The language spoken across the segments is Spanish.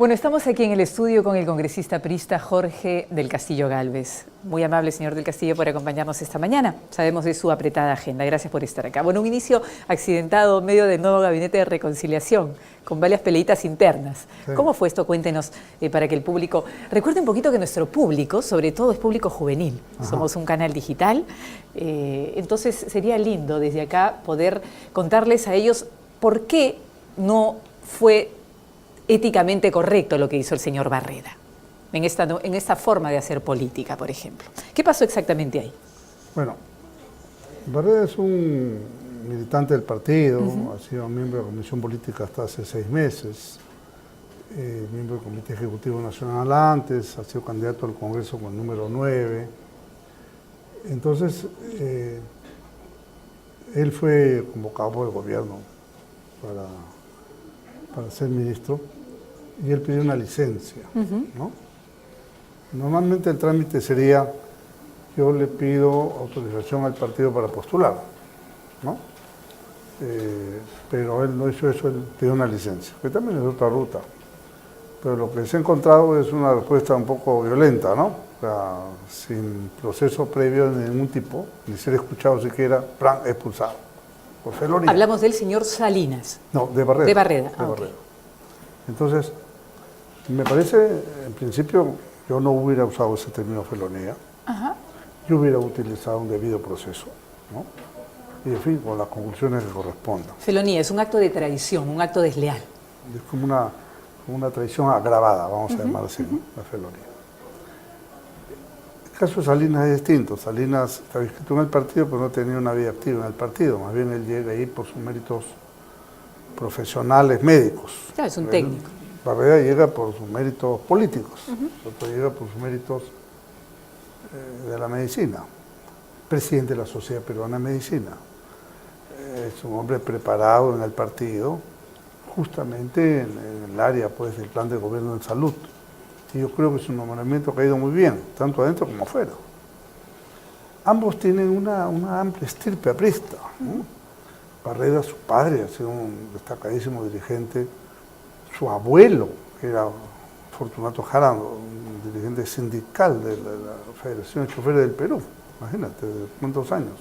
Bueno, estamos aquí en el estudio con el congresista aprista Jorge del Castillo Gálvez. Muy amable, señor del Castillo, por acompañarnos esta mañana. Sabemos de su apretada agenda. Gracias por estar acá. Bueno, un inicio accidentado en medio del nuevo gabinete de reconciliación, con varias peleitas internas. Sí. ¿Cómo fue esto? Cuéntenos para que el público... Recuerde un poquito que nuestro público, sobre todo, es público juvenil. Ajá. Somos un canal digital. Entonces, sería lindo desde acá poder contarles a ellos por qué no fue éticamente correcto lo que hizo el señor Barreda, en esta forma de hacer política, por ejemplo. ¿Qué pasó exactamente ahí? Bueno, Barreda es un militante del partido, ha sido miembro de la Comisión Política hasta hace 6 meses, miembro del Comité Ejecutivo Nacional antes, ha sido candidato al Congreso con el número 9. Entonces, él fue convocado por el gobierno para ser ministro, y él pidió una licencia, ¿no? Normalmente el trámite sería, yo le pido autorización al partido para postular, ¿no? Pero él no hizo eso, él pidió una licencia, que también es otra ruta. Pero lo que se ha encontrado es una respuesta un poco violenta, ¿no? O sea, sin proceso previo de ningún tipo, ni ser escuchado siquiera, plan expulsado. Por felonía. Hablamos del señor Salinas. No, de Barreda. De Barreda. De Barreda. Okay. Entonces, me parece, en principio, yo no hubiera usado ese término felonía. Ajá. Yo hubiera utilizado un debido proceso, ¿no? Y, en fin, con las conclusiones que correspondan. Felonía es un acto de traición, un acto desleal. Es como una traición agravada, vamos a llamar así, ¿no? La felonía. El caso de Salinas es distinto. Salinas estaba inscrito en el partido, pero no tenía una vida activa en el partido. Más bien él llega ahí por sus méritos profesionales, médicos. Claro, es un técnico. Barreda llega por sus méritos políticos, otro llega por sus méritos de la medicina. Presidente de la Sociedad Peruana de Medicina. Es un hombre preparado en el partido, justamente en el área pues, del plan de gobierno en salud. Y yo creo que es un nombramiento que ha ido muy bien, tanto adentro como afuera. Ambos tienen una amplia estirpe aprista, ¿no? Barreda, su padre, ha sido un destacadísimo dirigente. Su abuelo, que era Fortunato Jara, un dirigente sindical de la Federación de Choferes del Perú, imagínate, de cuántos años.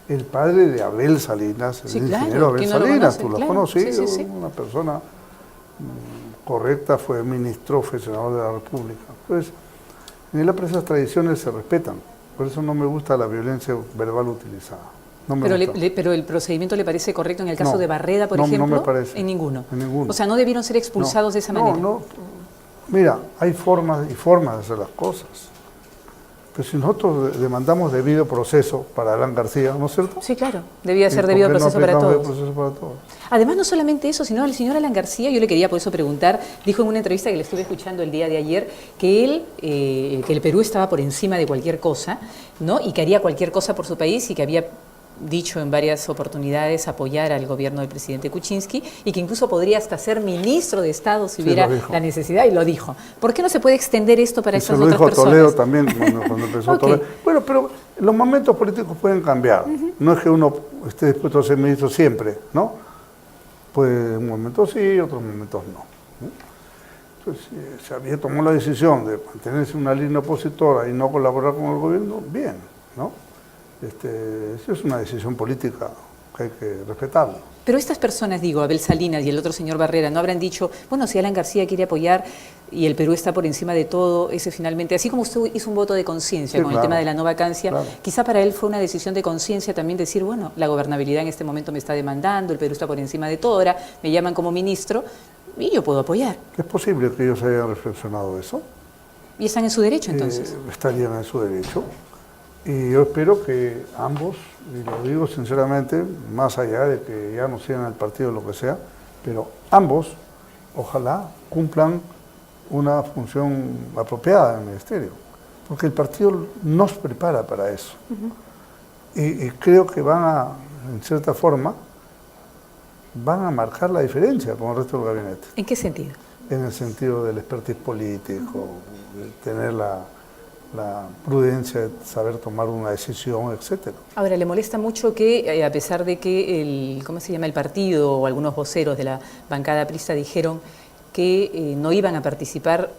El padre de Abel Salinas, el ingeniero Abel Salinas, tú lo has conocido, sí. Una persona correcta, fue ministro, fue senador de la República. Entonces, en la esas tradiciones se respetan, por eso no me gusta la violencia verbal utilizada. No pero el procedimiento le parece correcto en el caso de Barreda, por ejemplo. No me parece. En ninguno. En ninguno. O sea, no debieron ser expulsados de esa manera. No. Mira, hay formas y formas de hacer las cosas. Pero si nosotros demandamos debido proceso para Alan García, ¿no es cierto? Sí, claro. Debía ser debido proceso para todos. Además, no solamente eso, sino al señor Alan García, yo le quería por eso preguntar, dijo en una entrevista que le estuve escuchando el día de ayer, que que el Perú estaba por encima de cualquier cosa, ¿no? Y que haría cualquier cosa por su país y que había dicho en varias oportunidades apoyar al gobierno del presidente Kuczynski y que incluso podría hasta ser ministro de Estado si hubiera la necesidad, y lo dijo. ¿Por qué no se puede extender esto para estas otras personas? Se lo dijo Toledo también cuando empezó Toledo. Bueno, pero los momentos políticos pueden cambiar. No es que uno esté dispuesto a ser ministro siempre, ¿no? Pues en un momento sí, otros momentos no. Entonces, si se había tomado la decisión de mantenerse una línea opositora y no colaborar con el gobierno, bien, ¿no? Eso es una decisión política que hay que respetarla. Pero estas personas, digo, Abel Salinas y el otro señor Barreda, ¿no habrán dicho, bueno, si Alan García quiere apoyar y el Perú está por encima de todo, ese finalmente, así como usted hizo un voto de conciencia con el tema de la no vacancia, quizá para él fue una decisión de conciencia también decir, bueno, la gobernabilidad en este momento me está demandando, el Perú está por encima de todo, ahora me llaman como ministro y yo puedo apoyar. ¿Es posible que ellos hayan reflexionado eso? ¿Y están en su derecho entonces? Estarían en su derecho. Y yo espero que ambos, y lo digo sinceramente, más allá de que ya no sigan el partido o lo que sea, pero ambos, ojalá, cumplan una función apropiada en el ministerio, porque el partido nos prepara para eso. Y creo que en cierta forma, van a marcar la diferencia con el resto del gabinete. ¿En qué sentido? En el sentido del expertise político, de tener la prudencia de saber tomar una decisión, etcétera. Ahora, ¿le molesta mucho que, a pesar de que el partido o algunos voceros de la bancada aprista dijeron que no iban a participar.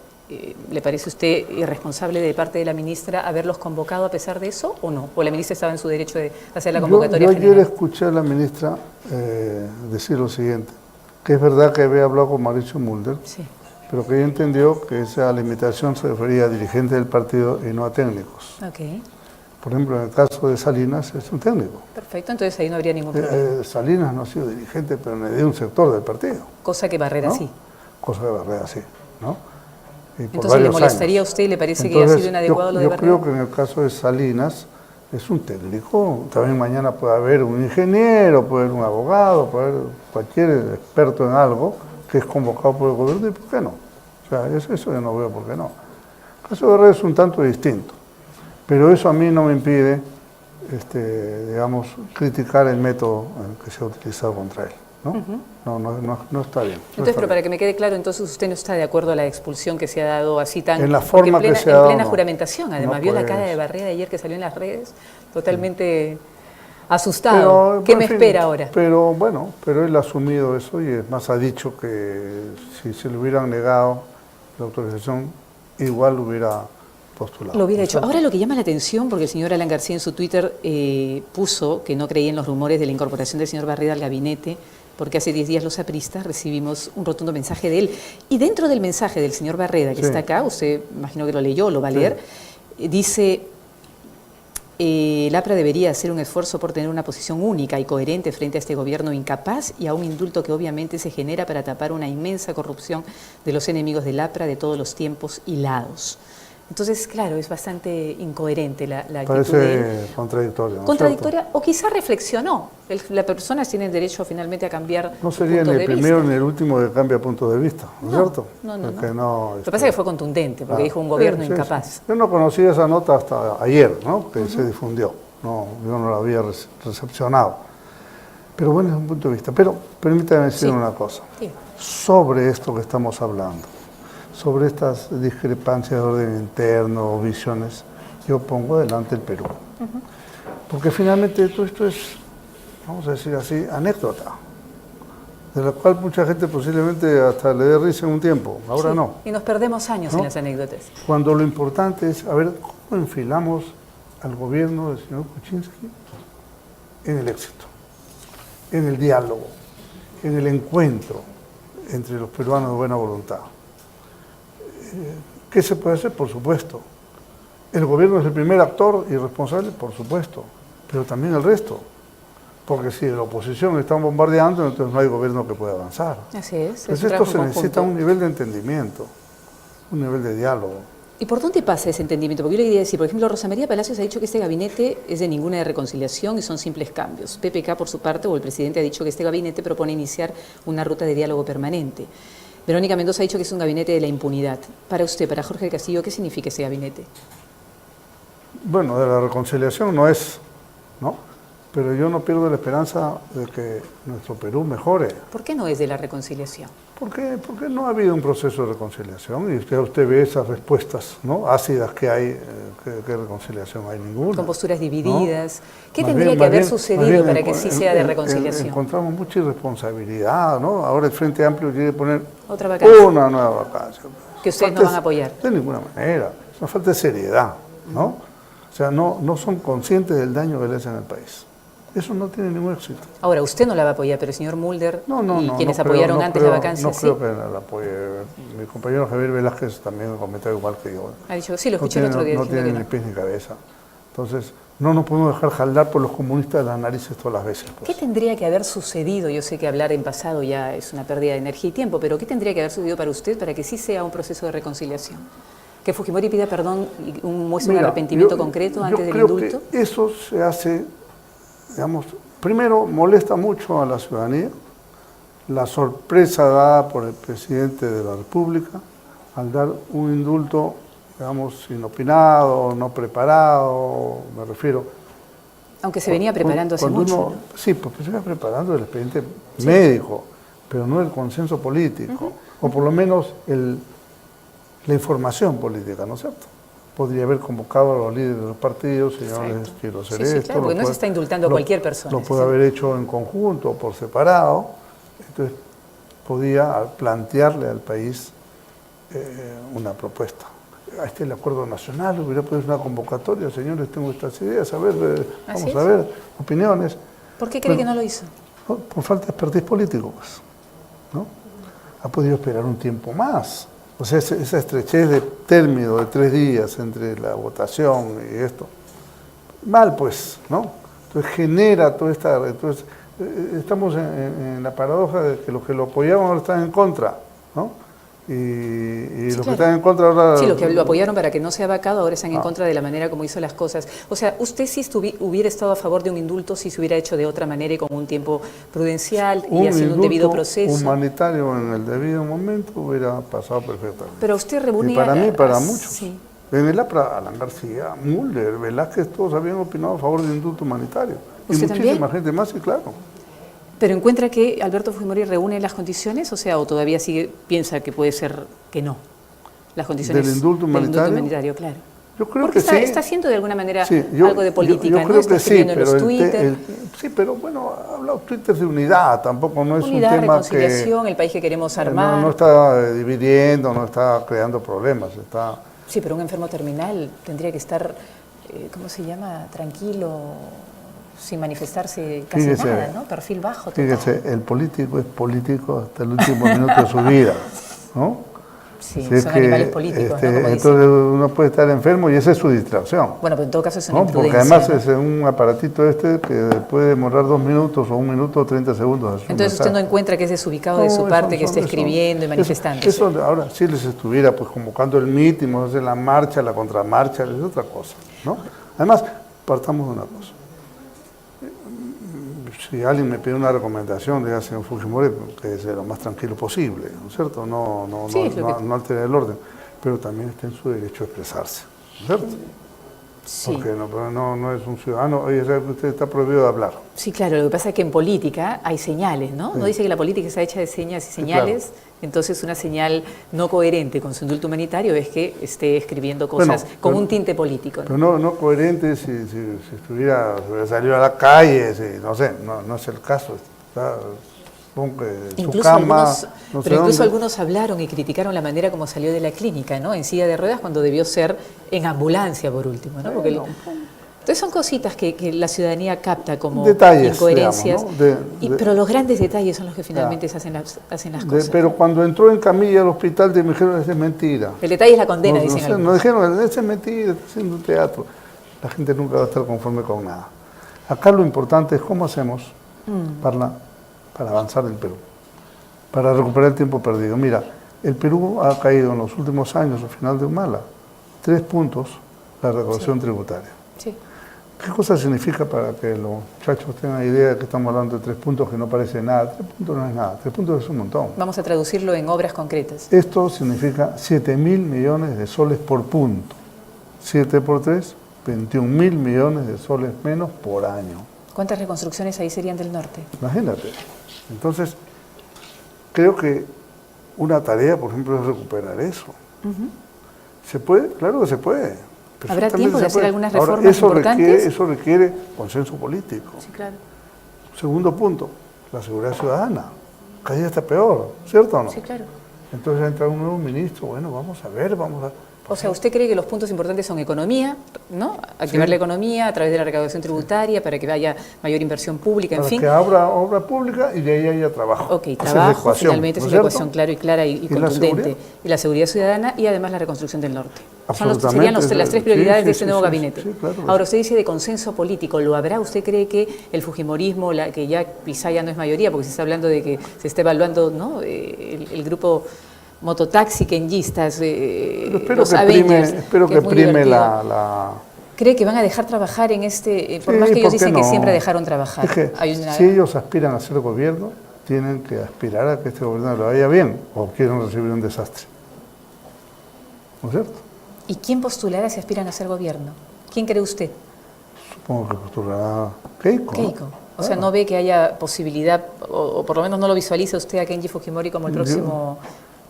¿Le parece a usted irresponsable de parte de la ministra haberlos convocado a pesar de eso o no? ¿O la ministra estaba en su derecho de hacer la convocatoria yo general? ayer escuché a la ministra decir lo siguiente, que es verdad que había hablado con Mauricio Mulder, Sí. pero que ella entendió que esa limitación se refería a dirigentes del partido y no a técnicos. Ok, Por ejemplo, en el caso de Salinas es un técnico. perfecto, entonces ahí no habría ningún problema. Salinas no ha sido dirigente, pero ni de un sector del partido, Cosa que Barrera ¿no? sí. Cosa de Barrera sí, ¿no? Y por Entonces, ¿le varios molestaría años. a usted y le parece que Entonces, ha sido inadecuado lo de yo Barrera? creo que en el caso de Salinas es un técnico, también mañana puede haber un ingeniero, puede haber un abogado, puede haber cualquier experto en algo que es convocado por el gobierno, ¿y por qué no? O sea, eso yo no veo por qué no. El caso de Barrera es un tanto distinto, pero eso a mí no me impide, digamos, criticar el método que se ha utilizado contra él, ¿no? No está bien. Entonces, pero para que me quede claro, entonces usted no está de acuerdo a la expulsión que se ha dado así tan... En la porque forma plena, que se ha dado, en plena no. juramentación, además, No, vio la pues. cara de Barrera ayer que salió en las redes, totalmente asustado. ¿Qué en me fin, espera ahora? Pero bueno, pero él ha asumido eso y es más ha dicho que si se le hubieran negado la autorización, igual lo hubiera postulado. Lo hubiera hecho. ¿No? Ahora lo que llama la atención, porque el señor Alan García en su Twitter puso que no creía en los rumores de la incorporación del señor Barrera al gabinete, porque hace 10 días los apristas recibimos un rotundo mensaje de él. Y dentro del mensaje del señor Barrera, que Sí. está acá, usted imagino que lo leyó, lo va a leer, dice, el APRA debería hacer un esfuerzo por tener una posición única y coherente frente a este gobierno incapaz y a un indulto que obviamente se genera para tapar una inmensa corrupción de los enemigos del APRA de todos los tiempos y lados. Entonces, claro, es bastante incoherente la actitud de él. Parece contradictorio. ¿no es Contradictoria, cierto? o quizá reflexionó. La persona tiene derecho finalmente a cambiar No sería puntos ni de el primero vista. ni el último que cambia punto de vista, ¿no es cierto? No. Porque no, Lo que pasa es que fue contundente, porque dijo un gobierno incapaz. Sí. Yo no conocía esa nota hasta ayer, ¿no? Que se difundió. No, yo no la había recepcionado. Pero bueno, es un punto de vista. Pero permítame decir una cosa. Sí. Sobre esto que estamos hablando, sobre estas discrepancias de orden interno, visiones, yo pongo delante el Perú. Porque finalmente todo esto es, vamos a decir así, anécdota, de la cual mucha gente posiblemente hasta le dé risa en un tiempo, ahora Sí. no. Y nos perdemos años ¿No? en las anécdotas. Cuando lo importante es, a ver, ¿cómo enfilamos al gobierno del señor Kuczynski en el éxito, en el diálogo, en el encuentro entre los peruanos de buena voluntad? ¿Qué se puede hacer? Por supuesto. El gobierno es el primer actor y responsable, por supuesto, pero también el resto. Porque si la oposición está bombardeando, entonces no hay gobierno que pueda avanzar. Así es. Entonces esto se necesita un nivel de entendimiento, un nivel de diálogo. ¿Y por dónde pasa ese entendimiento? Porque yo le quería decir, por ejemplo, Rosa María Palacios ha dicho que este gabinete es de ninguna de reconciliación y son simples cambios. PPK, por su parte, o el presidente ha dicho que este gabinete propone iniciar una ruta de diálogo permanente. Verónica Mendoza ha dicho que es un gabinete de la impunidad. Para usted, para Jorge del Castillo, ¿qué significa ese gabinete? Bueno, de la reconciliación no es, ¿no? Pero yo no pierdo la esperanza de que nuestro Perú mejore. ¿Por qué no es de la reconciliación? Porque no ha habido un proceso de reconciliación y usted ve esas respuestas, ¿no?, ácidas que hay, ¿qué reconciliación hay? Ninguna. Con posturas divididas. ¿No? ¿Qué Más tendría bien- que haber más bien sucedido para que sí sea de reconciliación? Encontramos mucha irresponsabilidad, ¿no? Ahora el Frente Amplio quiere poner Otra vacancia. una nueva vacancia. Que ustedes no van a apoyar. De ninguna manera. Es una falta de seriedad, ¿no? O sea, no son conscientes del daño que le hacen al país. Eso no tiene ningún éxito. Ahora, usted no la va a apoyar, pero el señor Mulder y quienes creo- apoyaron no antes creo- la vacancia, No sí. creo que la apoye. Mi compañero Javier Velázquez también comentó igual que yo. Ha dicho, sí, lo No escuché el otro día no diciendo tiene que ni pies ni cabeza. Entonces, no nos podemos dejar jaldar por los comunistas de las narices todas las veces. pues. ¿Qué tendría que haber sucedido? Yo sé que hablar en pasado ya es una pérdida de energía y tiempo, pero ¿qué tendría que haber sucedido para usted para que sí sea un proceso de reconciliación? ¿Que Fujimori pida perdón y muestre un Mira, arrepentimiento yo- concreto yo antes del creo indulto? que eso se hace, digamos, primero molesta mucho a la ciudadanía, la sorpresa dada por el presidente de la República al dar un indulto, digamos, inopinado, no preparado, me refiero. Aunque se venía preparando hace Cuando mucho. uno- Sí, porque se va preparando el expediente médico, pero no el consenso político, o por lo menos la información política, ¿no es cierto? Podría haber convocado a los líderes de los partidos, señores, Exacto. quiero hacer Sí, sí, esto. claro, porque lo no se puede- está indultando a lo- cualquier persona, Lo ese puede es el- haber hecho en conjunto, por separado. Entonces, podía plantearle al país una propuesta. Este es el acuerdo nacional, hubiera podido ser una convocatoria, señores, tengo estas ideas, a ver, vamos a ver, opiniones. ¿Por qué cree que no lo hizo? No, por falta de expertise político, pues, ¿no? Ha podido esperar un tiempo más. O sea, esa estrechez de término de 3 días entre la votación y esto, mal pues, ¿no? Entonces genera toda esta... Entonces, estamos en la paradoja de que los que lo apoyaban ahora están en contra, ¿no? Y Sí, los claro. que están en contra ahora... Sí, los que lo apoyaron para que no sea vacado ahora están en contra de la manera como hizo las cosas. O sea, ¿usted sí hubiera estado a favor de un indulto si se hubiera hecho de otra manera y con un tiempo prudencial y haciendo un debido proceso? Humanitario en el debido momento hubiera pasado perfectamente. Pero usted reunía... Y para mí, para muchos. Sí. En el APRA, Alan García, Müller, Velázquez, todos habían opinado a favor del indulto humanitario. Y ¿Usted muchísima también? gente más, y claro. ¿Pero encuentra que Alberto Fujimori reúne las condiciones? O sea, ¿o todavía piensa que puede ser que no? Las condiciones ¿Del indulto humanitario? Claro. Yo creo Porque que sí. está haciendo de alguna manera Sí, algo de política, yo ¿no? creo Está que sí, escribiendo en pero los Twitter. sí, pero bueno, ha hablado Twitter de unidad, tampoco no es Unidad, un tema reconciliación, el país que queremos armar. no está dividiendo, no está creando problemas, está... Sí, pero un enfermo terminal tendría que estar, ¿cómo se llama? Tranquilo, sin manifestarse casi Fíjese, nada, ¿no? Perfil bajo. Total. Fíjese, el político es político hasta el último minuto de su vida, ¿no? Sí, Si es son que, animales políticos, ¿no? Como entonces dicen. uno puede estar enfermo y esa es su distracción. Bueno, pero en todo caso es una ¿No? Porque imprudencia, además ¿no? es un aparatito que puede demorar 2 minutos o 1 minuto o 30 segundos. hacer un Entonces usted no mensaje. encuentra que es desubicado de su No, parte eso- que esté eso- escribiendo y manifestándose. Eso ahora, si les estuviera pues convocando el mitin, o hacer la marcha, la contramarcha, es otra cosa, ¿no? Además, partamos de una cosa. Si alguien me pide una recomendación, le señor Fujimori, que sea lo más tranquilo posible, ¿no es cierto? Sí, es lo que- No alterar el orden, pero también está en su derecho a expresarse, ¿no es cierto? Sí. Porque no es un ciudadano, oye, usted está prohibido de hablar. Sí, claro, lo que pasa es que en política hay señales, ¿no? No Sí. dice que la política está hecha de señas y Sí, señales, entonces una señal no coherente con su indulto humanitario es que esté escribiendo cosas Bueno, con pero- un tinte político, ¿no? Pero no coherente si hubiera salido a la calle, no sé, no es el caso. Está, supongo que en su Incluso cama, algunos, no sé pero incluso dónde. algunos hablaron y criticaron la manera como salió de la clínica, ¿no? En silla de ruedas cuando debió ser en ambulancia por último, ¿no? Porque entonces son cositas que la ciudadanía capta como Detalles, incoherencias, digamos, ¿no? pero los grandes detalles son los que finalmente se hacen las cosas. Pero cuando entró en camilla al hospital, te me dijeron, esa es mentira. El detalle es la condena, No, dicen sé, algunos. nos dijeron, esa es mentira, está haciendo un teatro. La gente nunca va a estar conforme con nada. Acá lo importante es cómo hacemos para avanzar en Perú, para recuperar el tiempo perdido. Mira, el Perú ha caído en los últimos años, al final de Humala, 3 puntos la recaudación tributaria. Sí. ¿Qué cosa significa para que los muchachos tengan idea de que estamos hablando de 3 puntos que no parece nada? 3 puntos no es nada, 3 puntos es un montón. Vamos a traducirlo en obras concretas. Esto significa 7.000 millones de soles por punto. 7 por 3, 21.000 millones de soles menos por año. ¿Cuántas reconstrucciones ahí serían del norte? Imagínate. Entonces, creo que una tarea, por ejemplo, es recuperar eso. ¿Se puede? Claro que se puede. ¿Habrá tiempo de se hacer puede. algunas Ahora, reformas importantes? Eso requiere consenso político. Sí, claro. Segundo punto, la seguridad ciudadana. Cada día está peor, ¿cierto o no? Sí, claro. Entonces entra un nuevo ministro, bueno, vamos a ver, vamos a... O sea, ¿usted cree que los puntos importantes son economía, ¿no? Activar Sí. la economía a través de la recaudación tributaria para que haya mayor inversión pública, en Para fin? que abra obra pública y de ahí haya trabajo. Ok, Esa es la trabajo, ecuación, finalmente ¿no es es una cierto? ecuación clara y ¿Y la contundente. seguridad? Y la seguridad ciudadana y además la reconstrucción del norte. Absolutamente. Serían las 3 prioridades Sí, de este sí, nuevo sí, gabinete. sí, claro que Ahora, sí. usted dice de consenso político, ¿lo habrá? ¿Usted cree que el fujimorismo, que ya quizá ya no es mayoría, porque se está hablando de que se está evaluando, ¿no? El grupo mototaxi kenjistas, los Avengers, espero que es muy prime divertido. la... ¿Cree que van a dejar trabajar en este, por Sí, más que ellos ¿por qué dicen que no? siempre dejaron trabajar? Es que Hay una- si ellos aspiran a ser gobierno, tienen que aspirar a que este gobierno le vaya bien o quieren recibir un desastre. ¿No es cierto? ¿Y quién postulará si aspiran a ser gobierno? ¿Quién cree usted? Supongo que postulará Keiko. ¿no? Keiko. O sea, Claro. ¿no ve que haya posibilidad, o por lo menos no lo visualiza usted a Kenji Fujimori como el próximo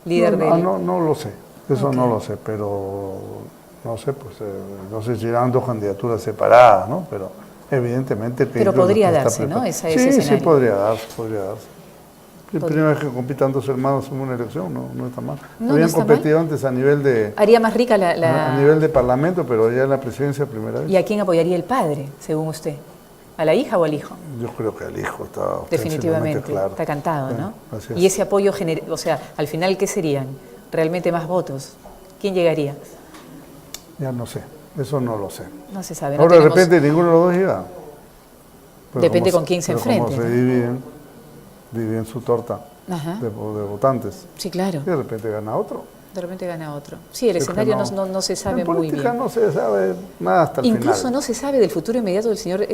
líder del... No lo sé, eso Ok. no lo sé, pero no sé, pues no sé si eran 2 candidaturas separadas, ¿no? Pero evidentemente que Pero yo podría está darse, ¿no? preparado. Ese Sí, escenario. podría darse, podría darse. La primera vez que compitan dos hermanos en una elección, no está mal. No, Habían no está competido antes a nivel de... Haría más rica A nivel de parlamento, pero ya en la presidencia primera vez. ¿Y a quién apoyaría el padre, según usted? ¿A la hija o al hijo? Yo creo que al hijo está Definitivamente, claro. está cantado, Sí, ¿no? así es. Y ese apoyo, o sea, al final, ¿qué serían? ¿Realmente más votos? ¿Quién llegaría? Ya no sé, eso no lo sé. No se sabe. No Ahora de tenemos- repente ninguno de los dos llega. Pero Depende como con quién se pero enfrente, Como se ¿no? dividen su torta Ajá. de votantes. Sí, claro. Y de repente gana otro. De repente gana otro. Sí, el Es que escenario no se sabe en muy política bien. no se sabe nada hasta el Incluso final. no se sabe del futuro inmediato del señor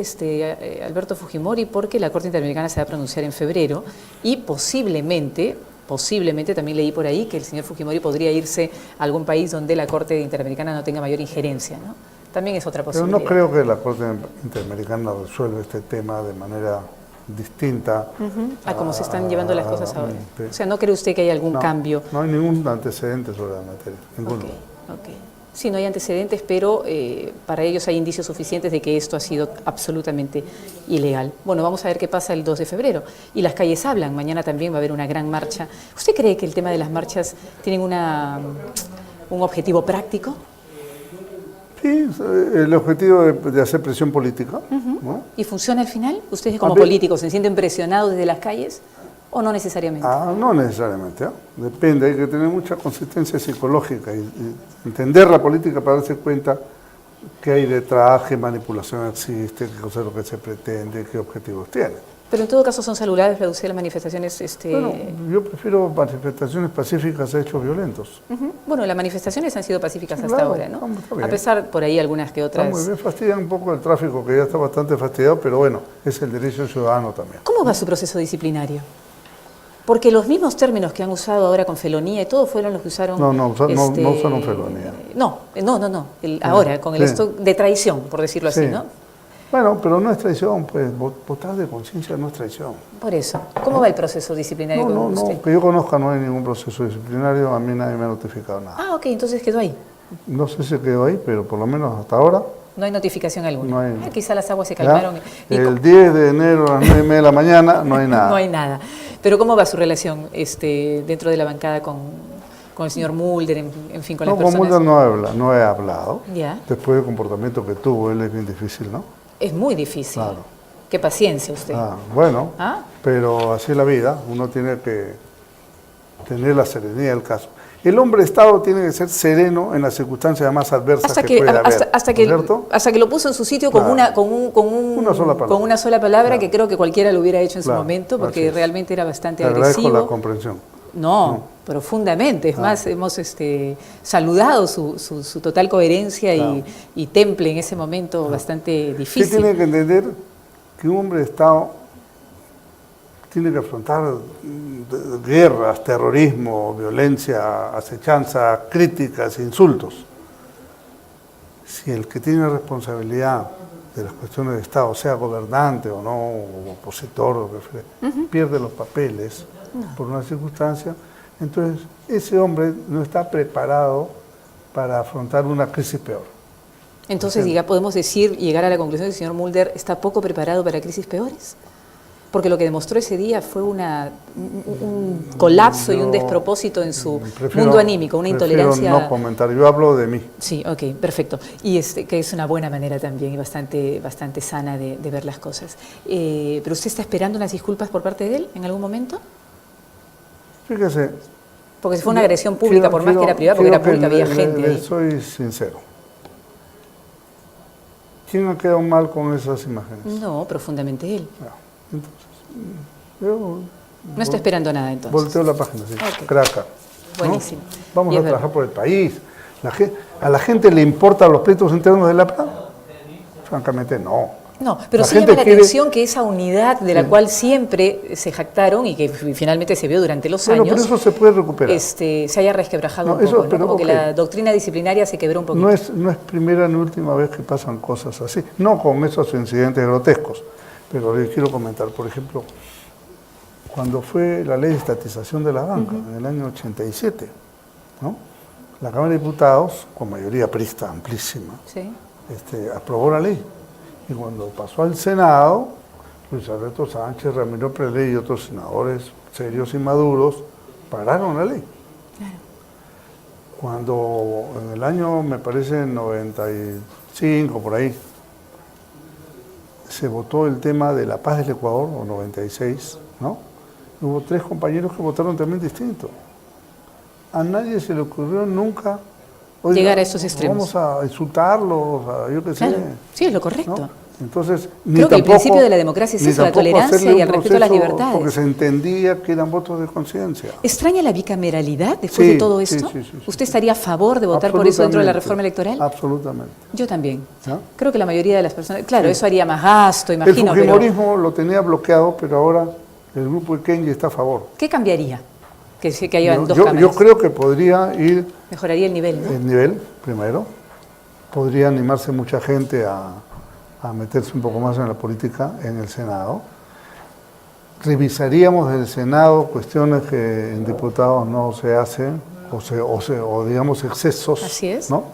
Alberto Fujimori porque la Corte Interamericana se va a pronunciar en febrero y posiblemente también leí por ahí que el señor Fujimori podría irse a algún país donde la Corte Interamericana no tenga mayor injerencia, ¿no? También es otra Pero posibilidad. no creo que la Corte Interamericana resuelva este tema de manera distinta. A cómo se están llevando las cosas ahora. sí. O sea, ¿no cree usted que hay algún No, cambio? No hay ningún antecedente sobre la materia, ninguno. Ok. Sí, no hay antecedentes, pero para ellos hay indicios suficientes de que esto ha sido absolutamente ilegal. Bueno, vamos a ver qué pasa el 2 de febrero. Y las calles hablan, mañana también va a haber una gran marcha. ¿Usted cree que el tema de las marchas tienen un objetivo práctico? Sí, el objetivo de hacer presión política, ¿no? ¿Y funciona al final? ¿Ustedes como A ver. políticos se sienten presionados desde las calles o no necesariamente? No necesariamente, depende, hay que tener mucha consistencia psicológica y entender la política para darse cuenta qué hay detrás, qué manipulación existe, qué cosa es lo que se pretende, qué objetivos tiene. Pero en todo caso son saludables reducir las manifestaciones. Bueno, yo prefiero manifestaciones pacíficas a hechos violentos. Bueno, las manifestaciones han sido pacíficas Sí, hasta claro, ahora, ¿no? está bien. A pesar por ahí algunas que Está otras. muy bien, fastidian un poco el tráfico, que ya está bastante fastidiado, pero bueno, es el derecho ciudadano también. ¿Cómo va su proceso disciplinario? Porque los mismos términos que han usado ahora con felonía y todo fueron los que usaron. No usaron felonía. No. Ahora, con el Sí. esto de traición, por decirlo así, Sí. ¿no? Bueno, pero no es traición, pues votar de conciencia no es traición. Por eso. ¿Cómo va el proceso disciplinario con usted? Que yo conozca no hay ningún proceso disciplinario, a mí nadie me ha notificado nada. Ah, ok, entonces quedó ahí. No sé si quedó ahí, pero por lo menos hasta ahora. No hay notificación alguna. No hay. Quizá las aguas se ¿ya? calmaron. Y El 10 de enero a las 9:30 de la mañana no hay nada. No hay nada. Pero ¿cómo va su relación dentro de la bancada con el señor Mulder, en fin, con las Con personas? Mulder no he hablado. Ya. Después del comportamiento que tuvo, él es bien difícil, ¿no? Es muy difícil. Claro. Qué paciencia usted. Bueno, ¿Ah? pero así es la vida, uno tiene que tener la serenidad del caso. El hombre Estado tiene que ser sereno en las circunstancias más adversas que puede haber, hasta que lo puso en su sitio con, Claro. una sola palabra Claro. que creo que cualquiera lo hubiera hecho en Claro, su momento, así porque es. realmente era bastante Te agradezco agresivo. la comprensión. No, profundamente. Es más, hemos saludado su total coherencia Claro. y temple en ese momento bastante Sí difícil. tiene que entender que un hombre de Estado tiene que afrontar guerras, terrorismo, violencia, acechanza, críticas, insultos. Si el que tiene responsabilidad de las cuestiones de Estado, sea gobernante o no, o opositor, o lo que fuere, pierde los papeles por una circunstancia, entonces ese hombre no está preparado para afrontar una crisis peor. Entonces, podemos llegar a la conclusión que el señor Mulder está poco preparado para crisis peores. Porque lo que demostró ese día fue un colapso y un despropósito en su mundo anímico, una intolerancia. No comentar, yo hablo de mí. Sí, ok, perfecto. Y que es una buena manera también y bastante sana de ver las cosas. ¿Pero usted está esperando unas disculpas por parte de él en algún momento? Fíjese. Porque si fue una agresión pública, por más que era privada, porque era pública, había gente ahí. Soy sincero. ¿Quién ha quedado mal con esas imágenes? No, profundamente él. Entonces, yo no está esperando nada entonces. Volteo la página, sí. Okay. Craca. Buenísimo. ¿No? Vamos a trabajar por el país. ¿A la gente le importan los pleitos internos de la plata? Francamente no. No, pero La sí llama gente la quiere- atención que esa unidad de la cual siempre se jactaron y que finalmente se vio durante los Bueno, años, pero eso se puede recuperar. se haya resquebrajado No, un poco, eso, ¿no? pero, Como que ok. la doctrina disciplinaria se quebró un poquito. No es primera ni última vez que pasan cosas así. No con esos incidentes grotescos. Pero les quiero comentar, por ejemplo, cuando fue la ley de estatización de la banca, en el año 87, ¿no? La Cámara de Diputados, con mayoría prista amplísima, Sí. aprobó la ley. Y cuando pasó al Senado, Luis Alberto Sánchez, Ramiro Presley y otros senadores serios y maduros pararon la ley. Claro. Cuando en el año, me parece, 95, por ahí, se votó el tema de la paz del Ecuador, o 96, ¿no? Hubo 3 compañeros que votaron también distinto. A nadie se le ocurrió nunca llegar a esos extremos. Vamos a insultarlos, yo qué sé. Claro. Sí, es lo correcto. ¿No? Entonces, creo que el principio de la democracia es eso, la tolerancia y el respeto a las libertades. Porque se entendía que eran votos de conciencia. ¿Extraña la bicameralidad después de todo esto? Sí. ¿Usted estaría a favor de votar por eso dentro de la reforma electoral? Absolutamente. Yo también. ¿No? Creo que la mayoría de las personas... Claro, eso haría más gasto, imagino. El fujimorismo lo tenía bloqueado, pero ahora el grupo de Kenji está a favor. ¿Qué cambiaría? Que haya dos cámaras. Yo creo que podría ir... Mejoraría el nivel, ¿no? El nivel, primero. Podría animarse mucha gente a meterse un poco más en la política en el Senado. Revisaríamos en el Senado cuestiones que en diputados no se hacen, o digamos excesos. Así es. ¿No?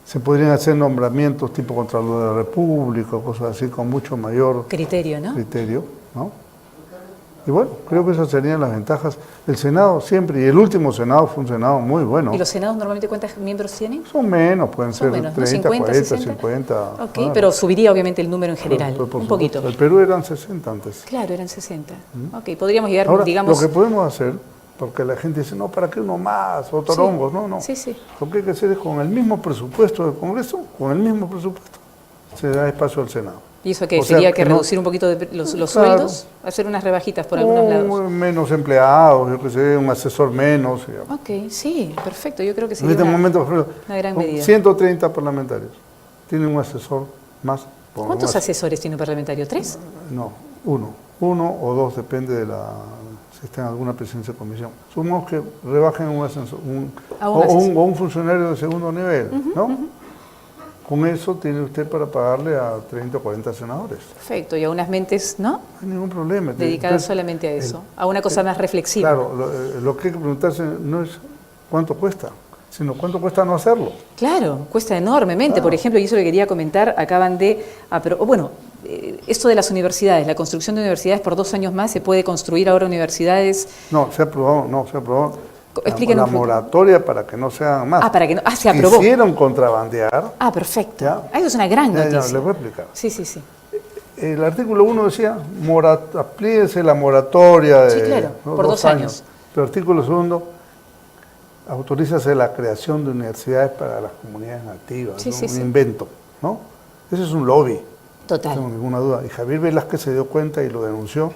Se podrían hacer nombramientos tipo Contralor de la República, cosas así, con mucho mayor criterio, ¿no? Y bueno, creo que esas serían las ventajas. El Senado siempre, y el último Senado fue un Senado muy bueno. ¿Y los Senados normalmente cuántos miembros tienen? Son menos, pueden ser menos, 30, 50, 40, 60. 50. Ok, claro. pero subiría obviamente el número en general, un poquito. El Perú eran 60 antes. Claro, eran 60. Ok, podríamos llegar, Ahora, digamos... lo que podemos hacer, porque la gente dice, no, ¿para qué uno más? O torongos, no. Sí. Lo que hay que hacer es con el mismo presupuesto del Congreso, con el mismo presupuesto, se da espacio al Senado. ¿Y eso qué? ¿Sería que reducir un poquito los sueldos? ¿Hacer unas rebajitas por algunos lados? Menos empleados, yo qué sé, un asesor menos. Ok, sí, perfecto. Yo creo que sería en este momento, por ejemplo, una gran medida. 130 parlamentarios. Tienen un asesor más. ¿Cuántos asesores tiene un parlamentario? ¿3? No, uno o 2, depende de si está en alguna presidencia de comisión. Supongamos que rebajen un asesor, o un funcionario de segundo nivel, ¿no? Con eso tiene usted para pagarle a 30 o 40 senadores. Perfecto, y a unas mentes, ¿no? No hay ningún problema. Dedicadas solamente a eso, a una cosa más reflexiva. Claro, lo que hay que preguntarse no es cuánto cuesta, sino cuánto cuesta no hacerlo. Claro, cuesta enormemente. Claro. Por ejemplo, y eso le quería comentar, acaban de... esto de las universidades, la construcción de universidades por 2 años más, ¿se puede construir ahora universidades? No, se ha aprobado. Explíquenos. La moratoria para que no se hagan más. Para que no. Se aprobó. Quisieron contrabandear. Perfecto. ¿Ya? Eso es una gran noticia. Les voy a explicar. Sí. El artículo 1 decía, aplíquese la moratoria de sí, claro, por 2 años. Pero el artículo 2 autorízase la creación de universidades para las comunidades nativas. Sí. Invento, ¿no? Ese es un lobby. Total. No tengo ninguna duda. Y Javier Velázquez se dio cuenta y lo denunció.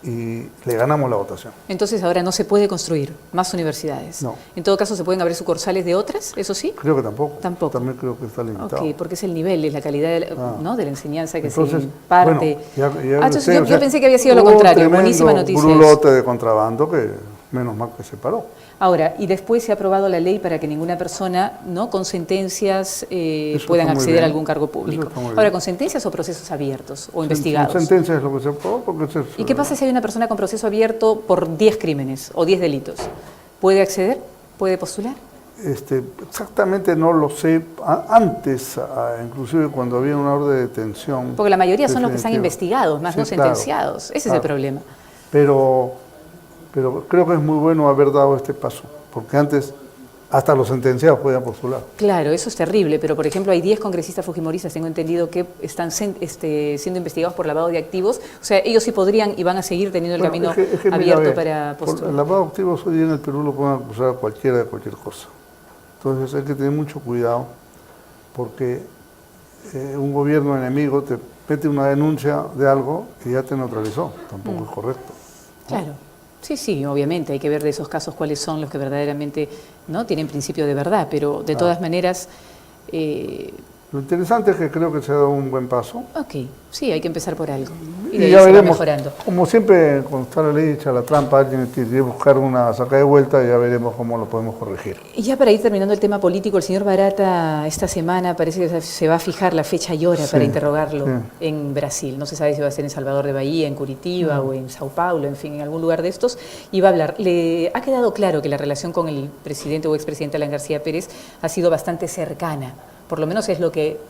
Y le ganamos la votación. Entonces ahora no se puede construir más universidades. No. En todo caso, ¿se pueden abrir sucursales de otras? ¿Eso sí? Creo que tampoco. Tampoco. También creo que está limitado. Ok, porque es el nivel, es la calidad de la enseñanza que entonces, se imparte. Bueno, entonces yo pensé que había sido lo contrario. Buenísima noticia. Un brulote de contrabando que menos mal que se paró. Ahora, y después se ha aprobado la ley para que ninguna persona, ¿no?, con sentencias puedan acceder a algún cargo público. Ahora, ¿con sentencias o procesos abiertos o investigados? Con sentencias es lo que se aprobó. ¿Y qué pasa si hay una persona con proceso abierto por 10 crímenes o 10 delitos? ¿Puede acceder? ¿Puede postular? Exactamente no lo sé. Antes, inclusive cuando había una orden de detención. Porque la mayoría son los que están investigados, más no sentenciados. Ese es el problema. Pero creo que es muy bueno haber dado este paso, porque antes hasta los sentenciados podían postular. Claro, eso es terrible, pero por ejemplo hay 10 congresistas fujimoristas, tengo entendido, que están siendo investigados por lavado de activos. O sea, ellos sí podrían y van a seguir teniendo el camino abierto para postular. Por el lavado de activos hoy día en el Perú lo pueden acusar a cualquiera de cualquier cosa. Entonces hay que tener mucho cuidado, porque un gobierno enemigo te mete una denuncia de algo y ya te neutralizó. Tampoco es correcto, ¿no? Claro. Sí, obviamente, hay que ver de esos casos cuáles son los que verdaderamente no tienen principio de verdad, pero de todas maneras... Lo interesante es que creo que se ha dado un buen paso. Ok, sí, hay que empezar por algo. Y ya veremos, mejorando. Como siempre, cuando está la ley hecha la trampa, alguien tiene que buscar una saca de vuelta y ya veremos cómo lo podemos corregir. Y ya para ir terminando el tema político, el señor Barata esta semana parece que se va a fijar la fecha y hora para interrogarlo en Brasil. No se sabe si va a ser en Salvador de Bahía, en Curitiba o en Sao Paulo, en fin, en algún lugar de estos. Y va a hablar. Le ha quedado claro que la relación con el presidente o expresidente Alan García Pérez ha sido bastante cercana. Por lo menos es lo que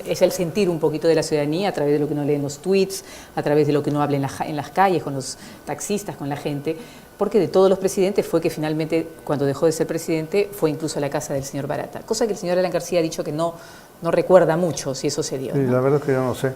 es el sentir un poquito de la ciudadanía a través de lo que uno lee en los tweets, a través de lo que uno habla en las calles, con los taxistas, con la gente, porque de todos los presidentes fue que finalmente, cuando dejó de ser presidente, fue incluso a la casa del señor Barata, cosa que el señor Alan García ha dicho que no recuerda mucho si eso se dio. Sí, ¿no? la verdad es que yo no sé.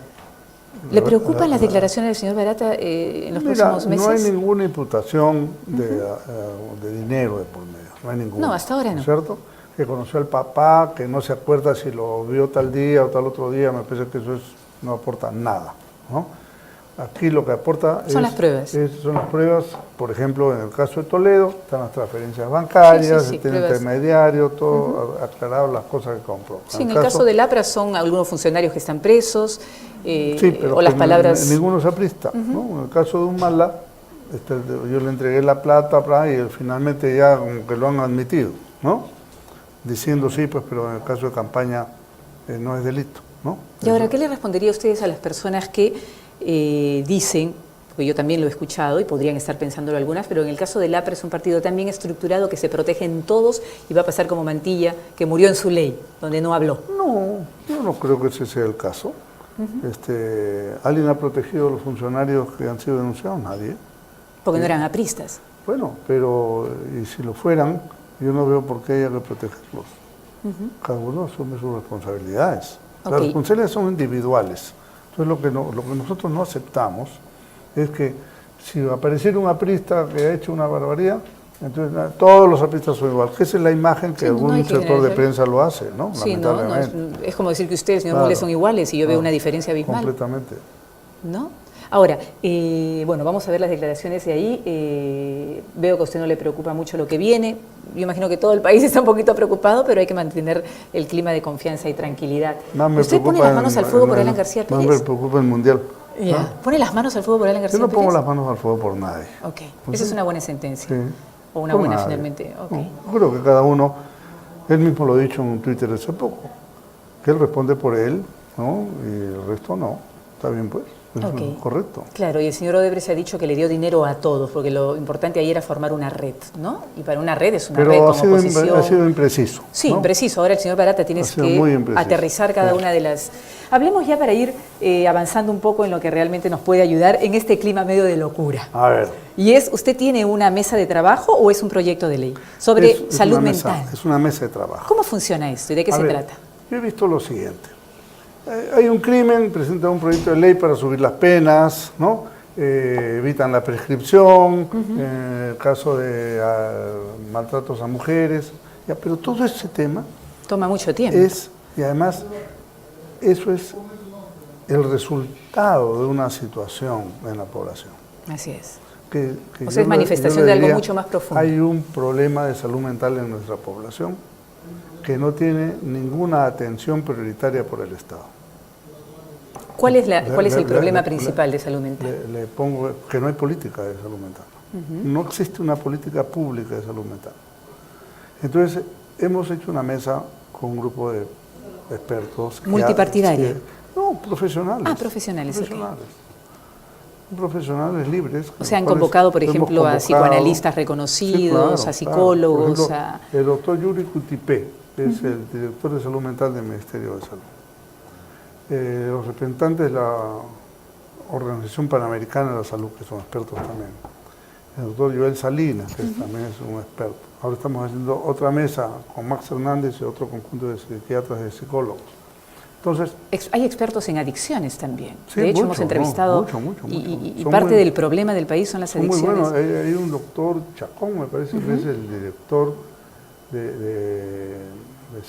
¿Le preocupan las declaraciones del señor Barata en los próximos meses? No hay ninguna imputación de dinero de por medio, no hay ninguna. No, hasta ahora no. ¿Cierto? Que conoció al papá, que no se acuerda si lo vio tal día o tal otro día, me parece que eso no aporta nada, ¿no? Aquí lo que aporta son las pruebas. Son las pruebas, por ejemplo, en el caso de Toledo, están las transferencias bancarias, tiene intermediario, todo aclarado, las cosas que compró. Sí, en el caso de Lapra son algunos funcionarios que están presos, pero o las palabras... ninguno se aprista, ¿no? En el caso de Humala, yo le entregué la plata y finalmente ya como que lo han admitido, ¿no? Diciendo sí, pues, pero en el caso de campaña no es delito, ¿no? Y ahora, ¿qué le respondería a ustedes a las personas que dicen, porque yo también lo he escuchado y podrían estar pensándolo algunas, pero en el caso de Lapra es un partido tan bien estructurado que se protege en todos y va a pasar como Mantilla, que murió en su ley, donde no habló? No, yo no creo que ese sea el caso. ¿Alguien ha protegido a los funcionarios que han sido denunciados? Nadie. Porque no eran apristas. Bueno, pero y si lo fueran, yo no veo por qué haya que protegerlos. Cada uno asume sus responsabilidades. Las responsabilidades son individuales. Entonces lo que nosotros no aceptamos es que si apareciera un aprista que ha hecho una barbaridad, entonces todos los apristas son igual, que esa es la imagen que algún sector de prensa lo hace, ¿no? Sí, lamentablemente. Es como decir que ustedes, señor Mole, son iguales y yo veo una diferencia abismal. Completamente. ¿No? Ahora, bueno, vamos a ver las declaraciones de ahí. Veo que a usted no le preocupa mucho lo que viene. Yo imagino que todo el país está un poquito preocupado, pero hay que mantener el clima de confianza y tranquilidad. ¿Usted pone las manos al fuego por Alan García Pérez? No me preocupa el Mundial. ¿No? ¿Pone las manos al fuego por Alan García Pérez? Yo no pongo las manos al fuego por nadie. Ok, esa es una buena sentencia. Sí. O una buena finalmente. Okay. No, creo que cada uno, él mismo lo ha dicho en Twitter hace poco, que él responde por él, ¿no? Y el resto no. Está bien, pues. Es correcto. Claro, y el señor Odebrecht se ha dicho que le dio dinero a todos, porque lo importante ahí era formar una red, ¿no? Y para una red es una red como oposición. Pero ha sido impreciso. Sí, impreciso. Ahora el señor Barata tiene que aterrizar cada una de las... Hablemos ya para ir avanzando un poco en lo que realmente nos puede ayudar en este clima medio de locura. A ver. Y ¿usted tiene una mesa de trabajo o es un proyecto de ley sobre salud mental? Es una mesa de trabajo. ¿Cómo funciona esto y de qué se trata? Yo he visto lo siguiente. Hay un crimen, presentan un proyecto de ley para subir las penas, ¿no? Evitan la prescripción, en el caso de maltratos a mujeres, pero todo ese tema... Toma mucho tiempo. Y además, eso es el resultado de una situación en la población. Así es. O sea, es manifestación de algo mucho más profundo. Hay un problema de salud mental en nuestra población que no tiene ninguna atención prioritaria por el Estado. ¿Cuál es el problema principal de salud mental? Le pongo que no hay política de salud mental. No existe una política pública de salud mental. Entonces, hemos hecho una mesa con un grupo de expertos. ¿Multipartidaria? No, profesionales. Profesionales. Profesionales libres. O sea, han convocado, por ejemplo, a psicoanalistas reconocidos, a psicólogos. Por ejemplo, el doctor Yuri Cutipé, que es el director de salud mental del Ministerio de Salud. Los representantes de la Organización Panamericana de la Salud, que son expertos también. El doctor Joel Salinas, que también es un experto. Ahora estamos haciendo otra mesa con Max Hernández y otro conjunto de psiquiatras y de psicólogos. Entonces, hay expertos en adicciones también. Sí, de hecho, hemos entrevistado y parte del problema del país son las adicciones. Muy bueno. Hay un doctor Chacón, me parece que es el director de